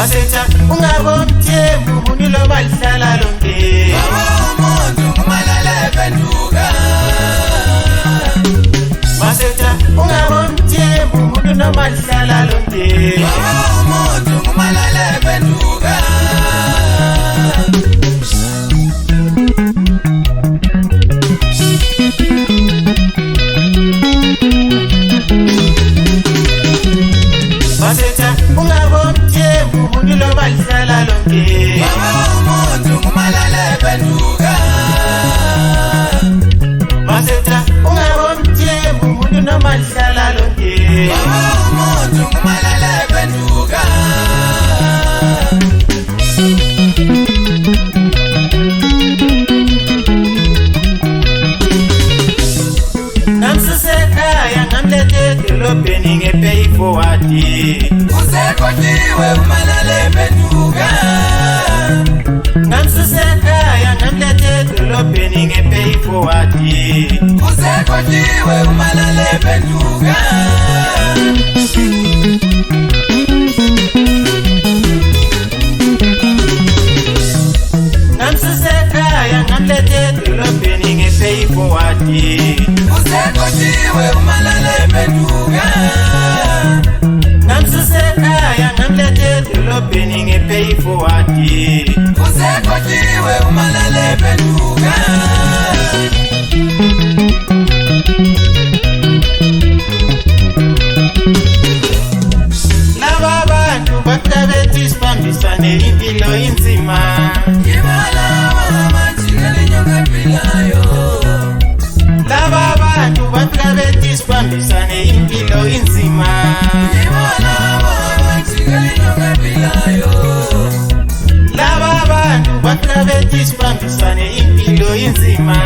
Masetha ungabomthembu umuntu lo bahlala lonke umuntu umalale benduka Masetha ungabomthembu umuntu no bahlala lonke umuntu umalale benduka Masetha ungabomthembu umuntu lo bahlala lonke umuntu umalale benduka Masetha ungabomthembu umuntu no bahlala lonke umuntu umalale benduka Namsusekhaya ngamlethe edolobheni nge-pay forward usekhohliwe umalale benduka Namsusekhaya ngamlethe edolobheni nge-pay forward usekhohliwe umalale benduka Namsusekhaya ngamlethe edolobheni nge-pay forward usekhohliwe umalale benduka Namsusekhaya ngamlethe edolobheni nge-pay forward usekhohliwe umalale benduka Laba bantu bahlabethi sibambisane impilo inzima ibalawa amajikeli nyoka philayo Laba bantu bahlabethi sibambisane impilo inzima ibalawa amajikeli nyoka philayo Laba bantu bahlabethi sibambisane impilo inzima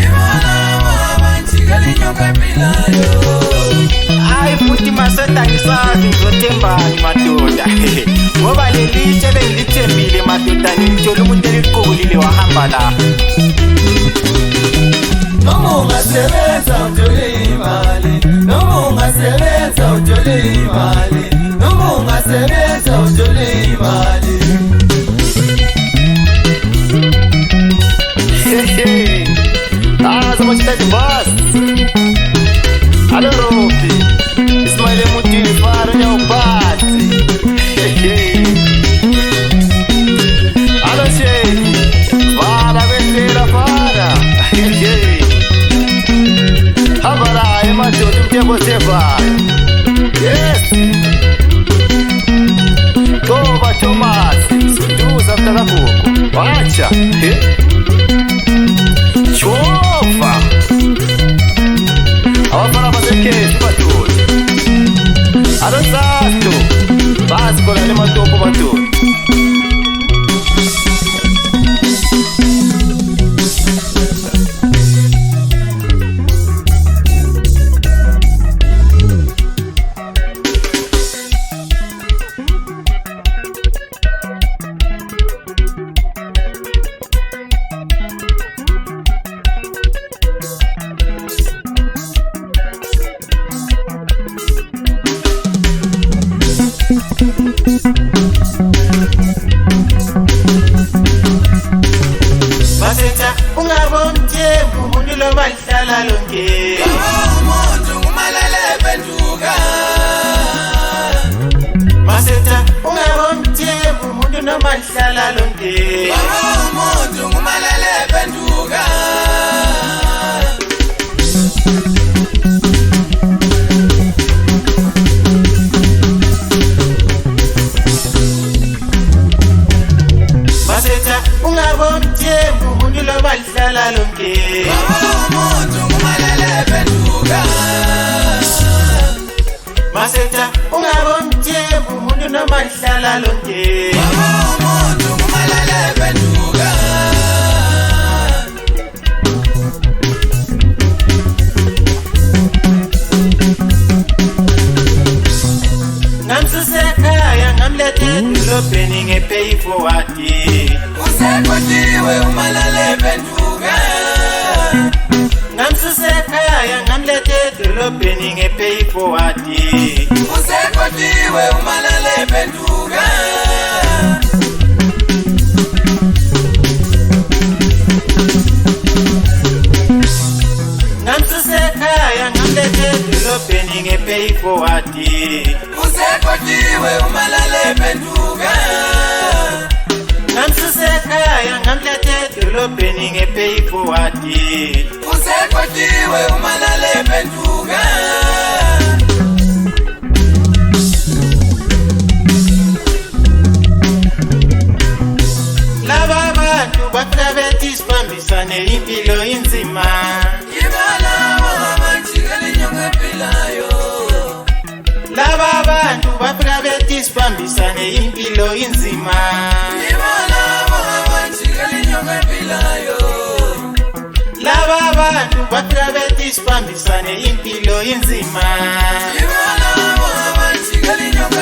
ibalawa amajikeli nyoka philayo Hayi futhi Masetha ngisazi ngizothembani madoda ngoba lelitshe bengilithembile madoda ngilithola umuntu eliqulile wahamba la noma ungasebenza uthole imali noma ungasebenza uthole imali noma ungasebenza uthole imali Somos de boss Alô Rufi Ismael é muito difícil é o passe Alô Sheikh Para vencer para Agora é mais do que você vai Yes Toma Tomás Suduza mtaka kuku Wacha Chova Awafana mazekezi batuli Arosato Baskola ni matopo batuli Masetha ungabomthembu umuntu lo bahlala lonke umuntu umalale benduka Masetha ungabomthembu umuntu no bahlala lonke umuntu umalale benduka Masetha ungabomthembu umuntu lo bahlala lonke umuntu umalale benduka Masetha ungabomthembu umuntu no bahlala lonke umuntu umalale benduka Namsusekhaya ngamlethe edolobheni nge-pay forward usekhohliwe umalale benduka Namsusekhaya ngamlethe edolobheni nge-pay forward usekhohliwe umalale benduka Usekotiwe umalale penduka. Ngamsusekhaya ngamlethe edolobheni nge-pay forward. Usekotiwe umalale penduka. Laba bantu bafika bethi sibambisane impilo inzima. Ibalawo abanjikela inyongo ephilayo. Laba bantu bafika bethi sibambisane impilo inzima. Ibalawo abanjikela inyongo ephilayo. Laba bantu bafika bethi sibambisane impilo inzima. Ibalawo abanjikela inyongo